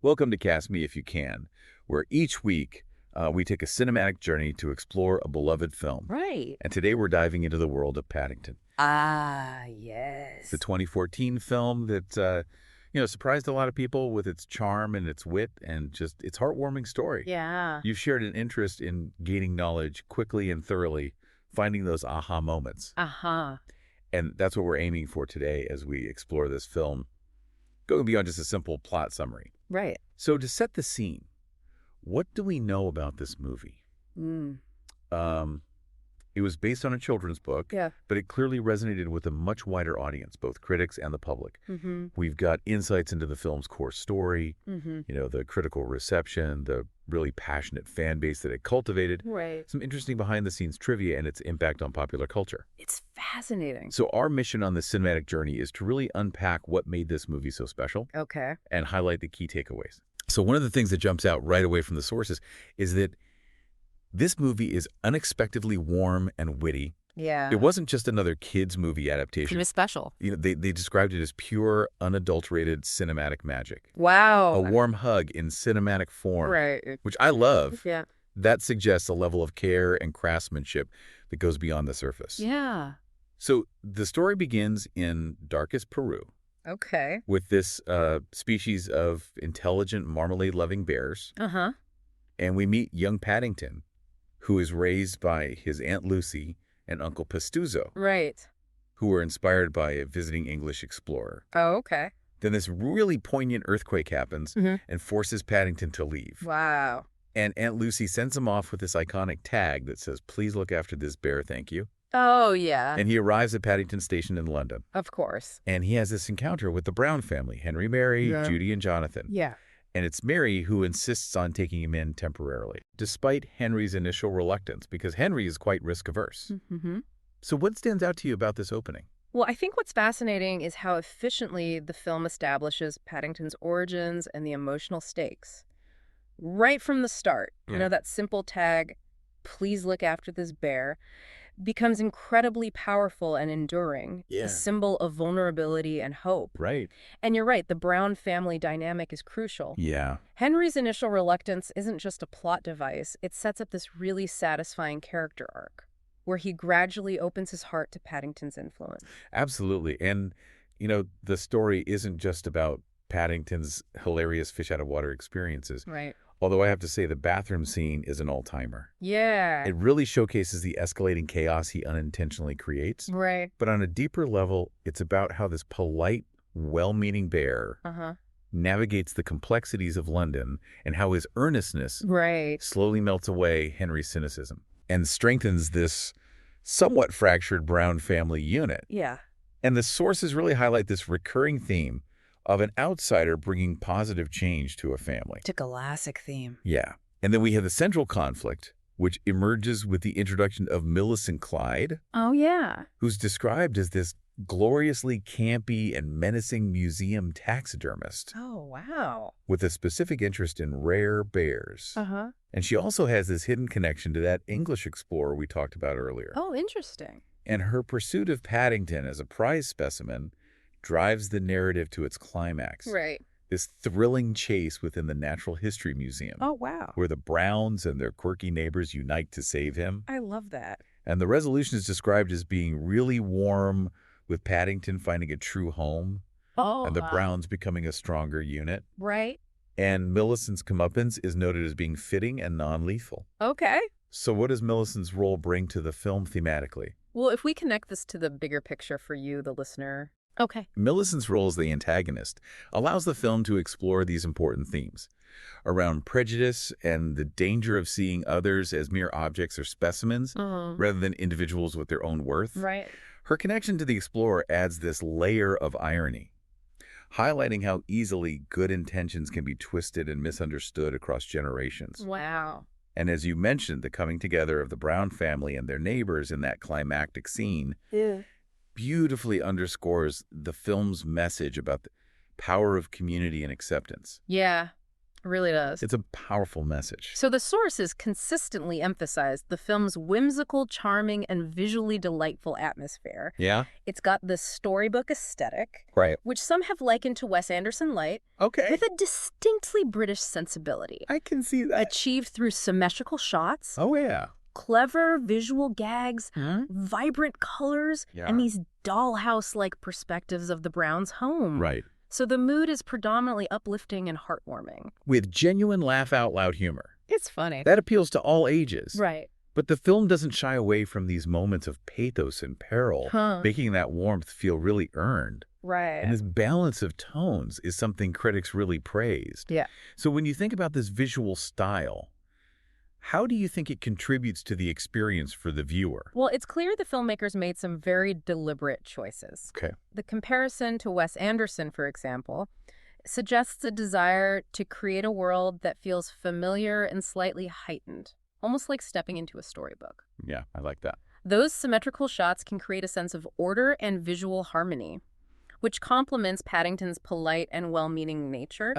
Welcome to Cast Me If You Can, where each week we take a cinematic journey to explore a beloved film. Right. And today we're diving into the world of Paddington. Ah, It's a yes. 2014 film that, surprised a lot of people with its charm and its wit and just its heartwarming story. Yeah. You've shared an interest in gaining knowledge quickly and thoroughly, finding those aha moments. Uh-huh. And that's what we're aiming for today as we explore this film, going beyond just a simple plot summary. Right. So to set the scene, what do we know about this movie? Mm. It was based on a children's book, Yeah. but it clearly resonated with a much wider audience, both critics and the public. Mm-hmm. We've got insights into the film's core story, Mm-hmm. the critical reception, the really passionate fan base that it cultivated, Right. some interesting behind-the-scenes trivia, and its impact on popular culture. It's fascinating. So our mission on this cinematic journey is to really unpack what made this movie so special Okay. and highlight the key takeaways. So one of the things that jumps out right away from the sources is that this movie is unexpectedly warm and witty. Yeah. It wasn't just another kids' movie It adaptation. was special. They described it as pure, unadulterated cinematic magic. Wow. A warm hug in cinematic form, Right. which I love. Yeah. That suggests a level of care and craftsmanship that goes beyond the surface. Yeah. So the story begins in darkest Peru Okay. with this species of intelligent marmalade-loving bears. Uh-huh. And we meet young Paddington, who is raised by his Aunt Lucy and Uncle Pastuzo, Right. who were inspired by a visiting English explorer. Oh, okay. Then this really poignant earthquake happens Mm-hmm. and forces Paddington to leave. Wow. And Aunt Lucy sends him off with this iconic tag that says, "Please look after this bear, thank you." Oh, yeah. And he arrives at Paddington Station in London. Of course. And he has this encounter with the Brown family, Henry, Mary, Yeah. Judy, and Jonathan. Yeah. And it's Mary who insists on taking him in temporarily, despite Henry's initial reluctance, because Henry is quite risk-averse. Mm-hmm. So what stands out to you about this opening? Well, I think what's fascinating is how efficiently the film establishes Paddington's origins and the emotional stakes. Right from the start, that simple tag, "Please look after this bear," becomes incredibly powerful and enduring, Yeah. a symbol of vulnerability and hope. Right. And you're right, the Brown family dynamic is crucial. Yeah. Henry's initial reluctance isn't just a plot device, it sets up this really satisfying character arc, where he gradually opens his heart to Paddington's influence. Absolutely. And, the story isn't just about Paddington's hilarious fish-out-of-water experiences. Right. Although I have to say the bathroom scene is an all-timer. Yeah. It really showcases the escalating chaos he unintentionally creates. Right. But on a deeper level, it's about how this polite, well-meaning bear Uh-huh. navigates the complexities of London and how his earnestness Right. slowly melts away Henry's cynicism and strengthens this somewhat fractured Brown family unit. Yeah. And the sources really highlight this recurring theme of an outsider bringing positive change to a family. It's a classic theme. Yeah. And then we have the central conflict, which emerges with the introduction of Millicent Clyde, Oh, yeah. who's described as this gloriously campy and menacing museum taxidermist Oh, wow. with a specific interest in rare bears. Uh-huh. And she also has this hidden connection to that English explorer we talked about earlier. Oh, interesting. And her pursuit of Paddington as a prize specimen drives the narrative to its climax. Right. This thrilling chase within the Natural History Museum, Oh, wow. where the Browns and their quirky neighbors unite to save him. I love that. And the resolution is described as being really warm, with Paddington finding a true home, Oh, and the Browns becoming a stronger unit. Right. And Millicent's comeuppance is noted as being fitting and non-lethal. Okay. So what does Millicent's role bring to the film thematically? Well, if we connect this to the bigger picture for you, the listener. Okay. Millicent's role as the antagonist allows the film to explore these important themes around prejudice and the danger of seeing others as mere objects or specimens rather than individuals with their own worth. Right. Her connection to the explorer adds this layer of irony, highlighting how easily good intentions can be twisted and misunderstood across generations. Wow. And as you mentioned, the coming together of the Brown family and their neighbors in that climactic scene Yeah. beautifully underscores the film's message about the power of community and acceptance. Yeah. It really does. It's a powerful message. So the sources consistently emphasized the film's whimsical, charming, and visually delightful atmosphere. Yeah? It's got this storybook aesthetic, Right. which some have likened to Wes Anderson light, Okay. with a distinctly British sensibility. I can see that. Achieved through symmetrical shots, Oh, yeah. clever visual gags, Hmm? vibrant colors, and these dollhouse-like perspectives of the Browns' home. Right. So the mood is predominantly uplifting and heartwarming. With genuine laugh-out-loud humor. It's funny. That appeals to all ages. Right. But the film doesn't shy away from these moments of pathos and peril, making that warmth feel really earned. Right. And this balance of tones is something critics really praised. Yeah. So when you think about this visual style, how do you think it contributes to the experience for the viewer? Well, it's clear the filmmakers made some very deliberate choices. Okay. The comparison to Wes Anderson, for example, suggests a desire to create a world that feels familiar and slightly heightened, almost like stepping into a storybook. Yeah, I like that. Those symmetrical shots can create a sense of order and visual harmony, which complements Paddington's polite and well-meaning nature.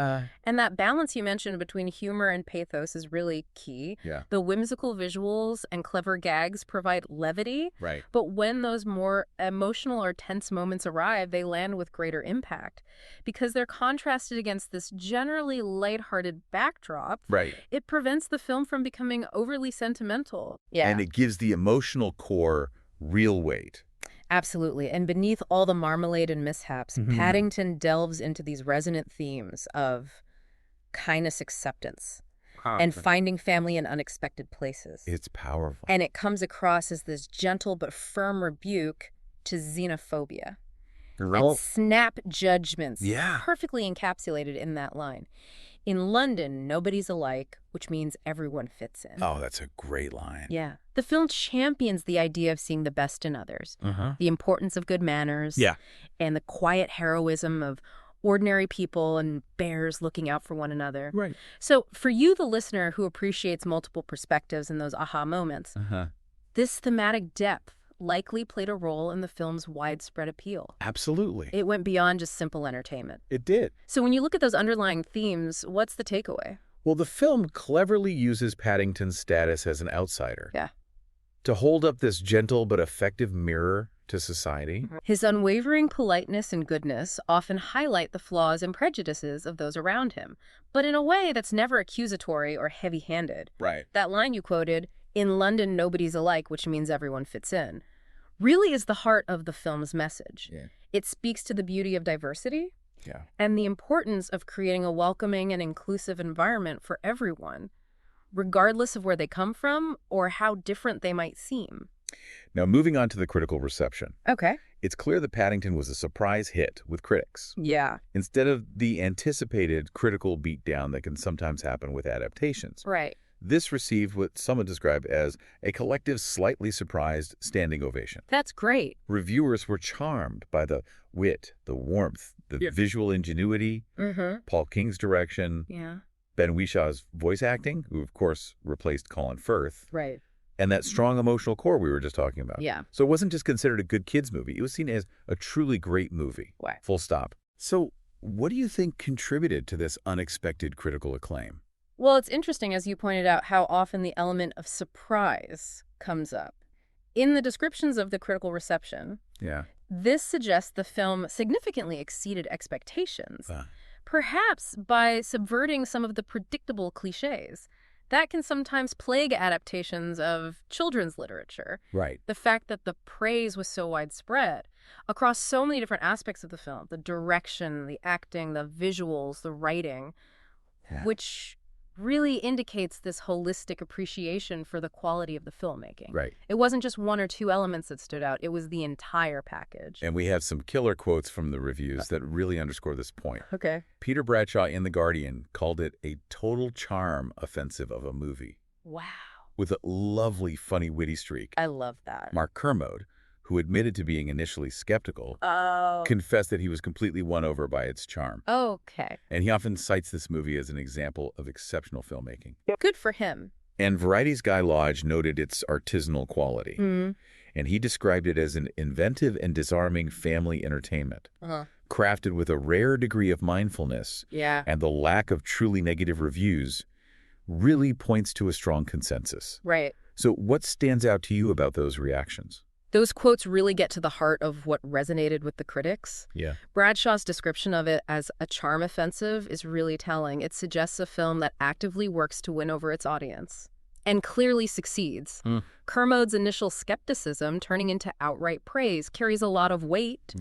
And that balance you mentioned between humor and pathos is really key. Yeah. The whimsical visuals and clever gags provide levity. Right. But when those more emotional or tense moments arrive, they land with greater impact. Because they're contrasted against this generally lighthearted backdrop, Right. it prevents the film from becoming overly sentimental. Yeah. And it gives the emotional core real weight. Absolutely. And beneath all the marmalade and mishaps, Paddington delves into these resonant themes of kindness, acceptance, and finding family in unexpected places. It's powerful. And it comes across as this gentle but firm rebuke to xenophobia. And snap judgments, perfectly encapsulated in that line. In London, nobody's alike, which means everyone fits in. Oh, that's a great line. Yeah. The film champions the idea of seeing the best in others, the importance of good manners, and the quiet heroism of ordinary people and bears looking out for one another. Right. So for you, the listener who appreciates multiple perspectives and those aha moments, this thematic depth likely played a role in the film's widespread appeal. Absolutely. It went beyond just simple entertainment. It did. So when you look at those underlying themes, what's the takeaway? Well, the film cleverly uses Paddington's status as an outsider. Yeah. To hold up this gentle but effective mirror to society. His unwavering politeness and goodness often highlight the flaws and prejudices of those around him, but in a way that's never accusatory or heavy-handed. Right. That line you quoted, "In London, nobody's alike, which means everyone fits in," really is the heart of the film's message. Yeah. It speaks to the beauty of diversity and the importance of creating a welcoming and inclusive environment for everyone, regardless of where they come from or how different they might seem. Now, moving on to the critical reception. Okay. It's clear that Paddington was a surprise hit with critics. Yeah. Instead of the anticipated critical beatdown that can sometimes happen with adaptations. Right. This received what some would describe as a collective, slightly surprised standing ovation. That's great. Reviewers were charmed by the wit, the warmth, the visual ingenuity, Paul King's direction, Ben Wishaw's voice acting, who of course replaced Colin Firth, Right. and that strong emotional core we were just talking about. Yeah. So it wasn't just considered a good kids movie. It was seen as a truly great movie. Wow. Full stop. So what do you think contributed to this unexpected critical acclaim? Well, it's interesting, as you pointed out, how often the element of surprise comes up. In the descriptions of the critical reception, this suggests the film significantly exceeded expectations, perhaps by subverting some of the predictable cliches that can sometimes plague adaptations of children's literature. Right. The fact that the praise was so widespread across so many different aspects of the film, the direction, the acting, the visuals, the writing, which really indicates this holistic appreciation for the quality of the filmmaking. Right. It wasn't just one or two elements that stood out. It was the entire package. And we have some killer quotes from the reviews that really underscore this point. Okay. Peter Bradshaw in The Guardian called it a total charm offensive of a movie. Wow. With a lovely, funny, witty streak. I love that. Mark Kermode, who admitted to being initially skeptical, confessed that he was completely won over by its charm. Okay. And he often cites this movie as an example of exceptional filmmaking. Good for him. And Variety's Guy Lodge noted its artisanal quality. And he described it as an inventive and disarming family entertainment. crafted with a rare degree of mindfulness, Yeah. and the lack of truly negative reviews really points to a strong consensus. Right. So what stands out to you about those reactions? Those quotes really get to the heart of what resonated with the critics. Yeah. Bradshaw's description of it as a charm offensive is really telling. It suggests a film that actively works to win over its audience and clearly succeeds. Kermode's initial skepticism turning into outright praise carries a lot of weight,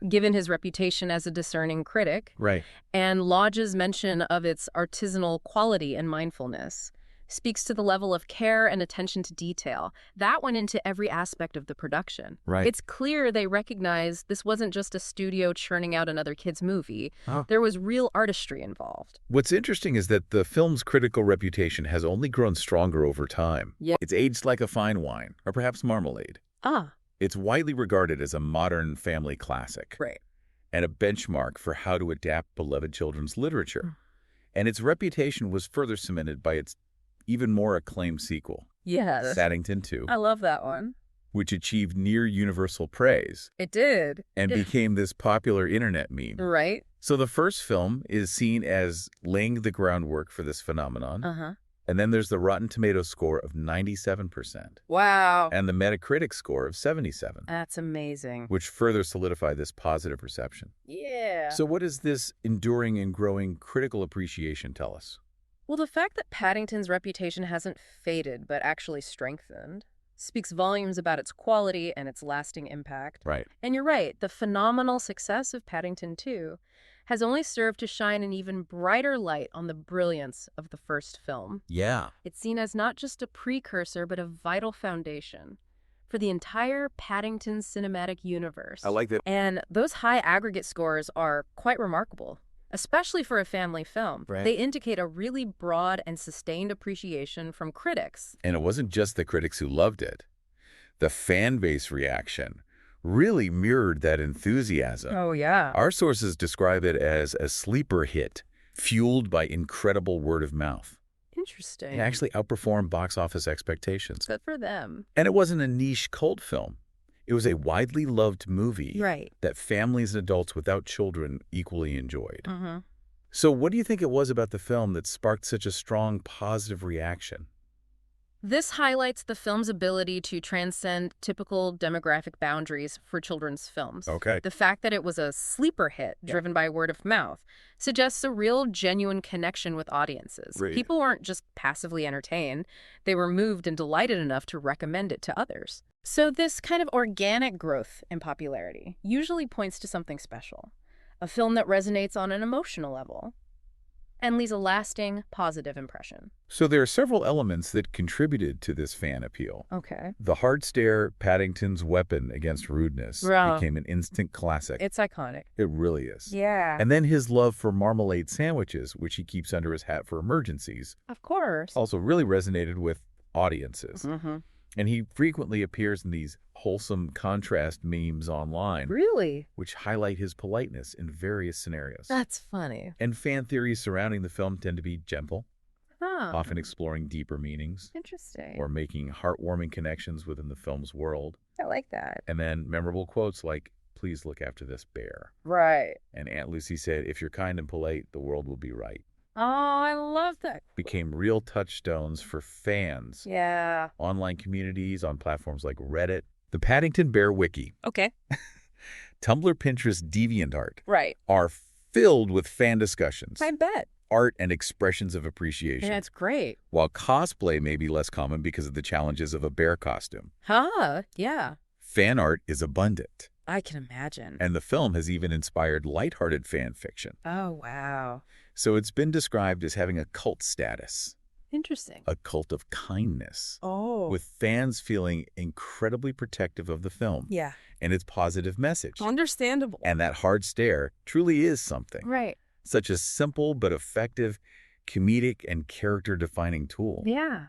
given his reputation as a discerning critic, Right. and Lodge's mention of its artisanal quality and mindfulness speaks to the level of care and attention to detail. That went into every aspect of the production. Right. It's clear they recognized this wasn't just a studio churning out another kid's movie. Oh. There was real artistry involved. What's interesting is that the film's critical reputation has only grown stronger over time. Yeah. It's aged like a fine wine, or perhaps marmalade. Ah. It's widely regarded as a modern family classic. Right. And a benchmark for how to adapt beloved children's literature. And its reputation was further cemented by its even more acclaimed sequel, Yes. Paddington 2, I love that one. which achieved near universal praise It did. and became this popular internet meme. Right. So the first film is seen as laying the groundwork for this phenomenon. Uh-huh. And then there's the Rotten Tomatoes score of 97% Wow. and the Metacritic score of 77, That's amazing. which further solidify this positive reception. Yeah. So what does this enduring and growing critical appreciation tell us? Well, the fact that Paddington's reputation hasn't faded but actually strengthened speaks volumes about its quality and its lasting impact. Right. And you're right, the phenomenal success of Paddington 2 has only served to shine an even brighter light on the brilliance of the first film. Yeah. It's seen as not just a precursor but a vital foundation for the entire Paddington cinematic universe. I like that. And those high aggregate scores are quite remarkable, especially for a family film. Right. They indicate a really broad and sustained appreciation from critics. And it wasn't just the critics who loved it. The fan base reaction really mirrored that enthusiasm. Oh, yeah. Our sources describe it as a sleeper hit, fueled by incredible word of mouth. Interesting. It actually outperformed box office expectations. Good for them. And it wasn't a niche cult film. It was a widely loved movie Right. that families and adults without children equally enjoyed. Mm-hmm. So what do you think it was about the film that sparked such a strong positive reaction? This highlights the film's ability to transcend typical demographic boundaries for children's films. Okay. The fact that it was a sleeper hit driven by word of mouth suggests a real, genuine connection with audiences. Right. People weren't just passively entertained. They were moved and delighted enough to recommend it to others. So this kind of organic growth in popularity usually points to something special, a film that resonates on an emotional level and leaves a lasting, positive impression. So there are several elements that contributed to this fan appeal. Okay. The hard stare, Paddington's weapon against rudeness, Right. became an instant classic. It's iconic. It really is. Yeah. And then his love for marmalade sandwiches, which he keeps under his hat for emergencies, Of course. also really resonated with audiences. Mm-hmm. And he frequently appears in these wholesome contrast memes online, Really? which highlight his politeness in various scenarios. That's funny. And fan theories surrounding the film tend to be gentle, Huh. often exploring deeper meanings Interesting. or making heartwarming connections within the film's world. I like that. And then memorable quotes like, "Please look after this bear." Right. And Aunt Lucy said, "If you're kind and polite, the world will be right." Oh, I love that. Became real touchstones for fans. Yeah. Online communities on platforms like Reddit, the Paddington Bear Wiki, Okay. Tumblr, Pinterest, DeviantArt Right. are filled with fan discussions, I bet. art, and expressions of appreciation. That's great. While cosplay may be less common because of the challenges of a bear costume, Huh. Yeah. fan art is abundant. I can imagine. And the film has even inspired lighthearted fan fiction. Oh, wow. So it's been described as having a cult status, Interesting. a cult of kindness, Oh. with fans feeling incredibly protective of the film Yeah. and its positive message. Understandable. And that hard stare truly is something. Right. Such a simple but effective comedic and character-defining tool. Yeah.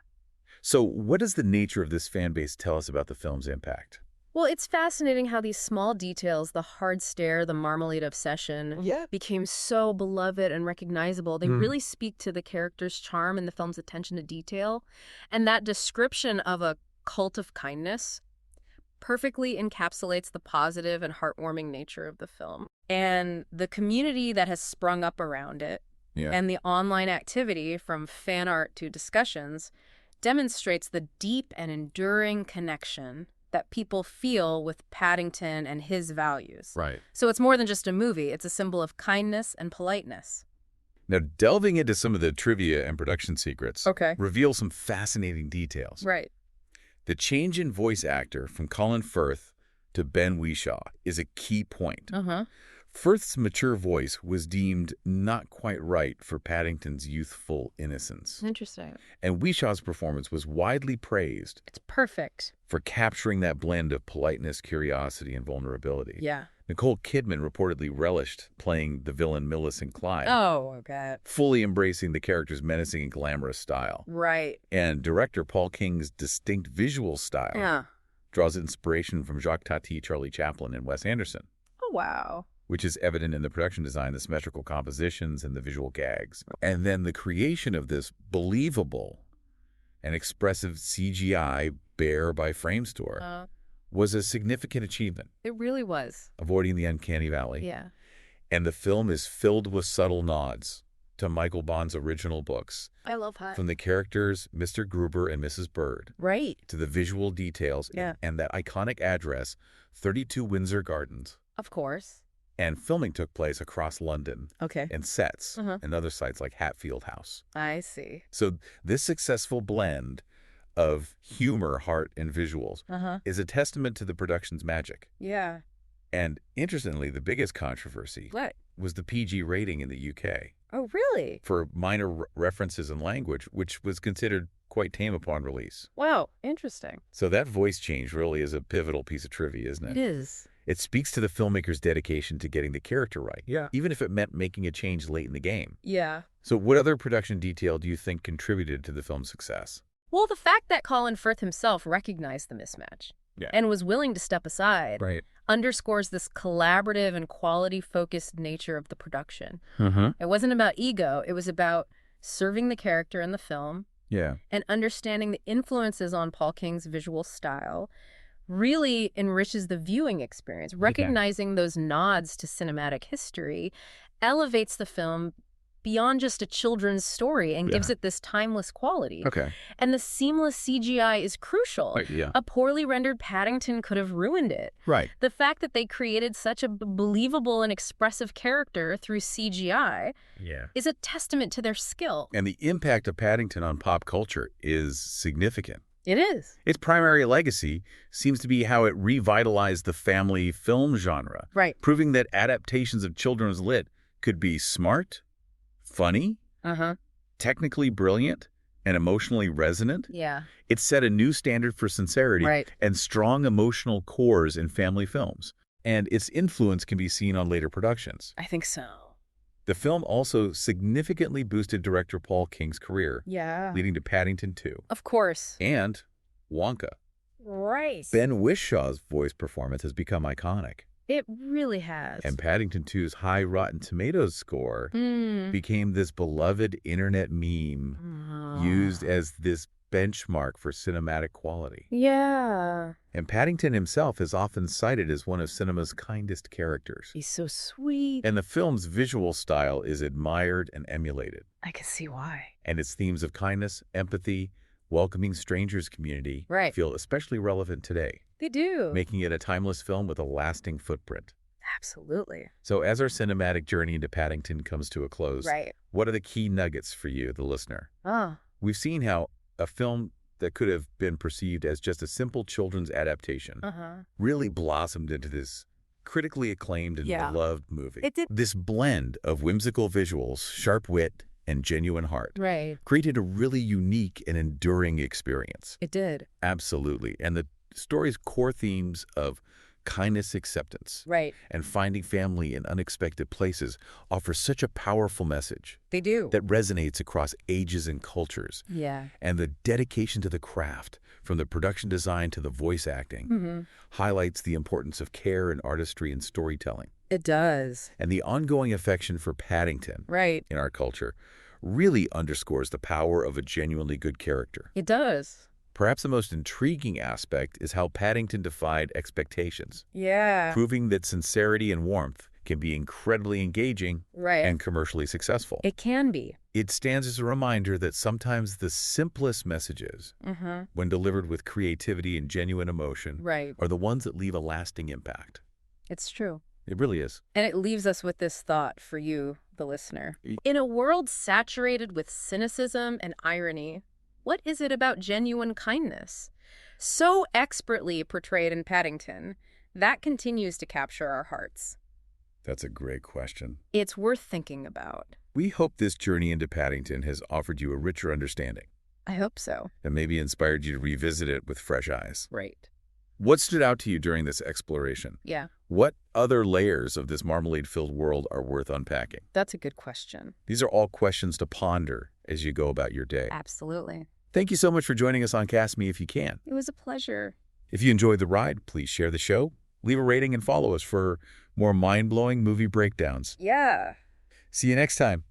So what does the nature of this fan base tell us about the film's impact? Well, it's fascinating how these small details, the hard stare, the marmalade obsession, became so beloved and recognizable. They really speak to the character's charm and the film's attention to detail. And that description of a cult of kindness perfectly encapsulates the positive and heartwarming nature of the film. And the community that has sprung up around it and the online activity from fan art to discussions demonstrates the deep and enduring connection that people feel with Paddington and his values. Right. So it's more than just a movie. It's a symbol of kindness and politeness. Now, delving into some of the trivia and production secrets reveals some fascinating details. Right. The change in voice actor from Colin Firth to Ben Whishaw is a key point. Firth's mature voice was deemed not quite right for Paddington's youthful innocence. Interesting. And Whishaw's performance was widely praised. It's perfect. For capturing that blend of politeness, curiosity, and vulnerability. Yeah. Nicole Kidman reportedly relished playing the villain Millicent Clyde. Oh, okay. Fully embracing the character's menacing and glamorous style. Right. And director Paul King's distinct visual style draws inspiration from Jacques Tati, Charlie Chaplin, and Wes Anderson. Oh, wow. Which is evident in the production design, the symmetrical compositions, and the visual gags. And then the creation of this believable and expressive CGI bear by Framestore was a significant achievement. It really was. Avoiding the uncanny valley. Yeah. And the film is filled with subtle nods to Michael Bond's original books. I love that. From the characters Mr. Gruber and Mrs. Bird. Right. To the visual details and that iconic address, 32 Windsor Gardens. Of course. And filming took place across London. Okay. And sets and other sites like Hatfield House. I see. So this successful blend of humor, heart, and visuals is a testament to the production's magic. Yeah. And interestingly, the biggest controversy was the PG rating in the UK. Oh, really? For minor references in language, which was considered quite tame upon release. Wow, interesting. So that voice change really is a pivotal piece of trivia, isn't it? It is. It speaks to the filmmaker's dedication to getting the character right. Yeah. Even if it meant making a change late in the game. Yeah. So what other production detail do you think contributed to the film's success? Well, the fact that Colin Firth himself recognized the mismatch and was willing to step aside underscores this collaborative and quality-focused nature of the production. It wasn't about ego. It was about serving the character in the film and understanding the influences on Paul King's visual style really enriches the viewing experience. Recognizing those nods to cinematic history elevates the film beyond just a children's story and gives it this timeless quality. And the seamless CGI is crucial. A poorly rendered Paddington could have ruined it. The fact that they created such a believable and expressive character through CGI is a testament to their skill. And the impact of Paddington on pop culture is significant. It is. Its primary legacy seems to be how it revitalized the family film genre. Proving that adaptations of children's lit could be smart, funny, technically brilliant, and emotionally resonant. It set a new standard for sincerity and strong emotional cores in family films. And its influence can be seen on later productions. I think so. The film also significantly boosted director Paul King's career, leading to Paddington 2. Of course. And Wonka. Ben Whishaw's voice performance has become iconic. It really has. And Paddington 2's high Rotten Tomatoes score became this beloved internet meme used as this benchmark for cinematic quality. And Paddington himself is often cited as one of cinema's kindest characters. He's so sweet. And the film's visual style is admired and emulated. I can see why. And its themes of kindness, empathy, welcoming strangers community feel especially relevant today. They do. Making it a timeless film with a lasting footprint. Absolutely. So as our cinematic journey into Paddington comes to a close, what are the key nuggets for you, the listener? We've seen how a film that could have been perceived as just a simple children's adaptation really blossomed into this critically acclaimed and beloved movie. It did. This blend of whimsical visuals, sharp wit, and genuine heart created a really unique and enduring experience. It did. Absolutely. And the story's core themes of kindness, acceptance, and finding family in unexpected places offer such a powerful message. They do. That resonates across ages and cultures. And the dedication to the craft, from the production design to the voice acting, highlights the importance of care and artistry in storytelling. It does. And the ongoing affection for Paddington in our culture really underscores the power of a genuinely good character. It does. Perhaps the most intriguing aspect is how Paddington defied expectations. Proving that sincerity and warmth can be incredibly engaging Right. and commercially successful. It can be. It stands as a reminder that sometimes the simplest messages, when delivered with creativity and genuine emotion, Right. are the ones that leave a lasting impact. It's true. It really is. And it leaves us with this thought for you, the listener. In a world saturated with cynicism and irony, what is it about genuine kindness, so expertly portrayed in Paddington, that continues to capture our hearts? That's a great question. It's worth thinking about. We hope this journey into Paddington has offered you a richer understanding I hope so. and maybe inspired you to revisit it with fresh eyes. Right. What stood out to you during this exploration? Yeah, What other layers of this marmalade-filled world are worth unpacking? that's a good question. These are all questions to ponder as you go about your day. Absolutely. Thank you so much for joining us on Cast Me If You Can. It was a pleasure. If you enjoyed the ride, please share the show, leave a rating, and follow us for more mind-blowing movie breakdowns. Yeah. See you next time.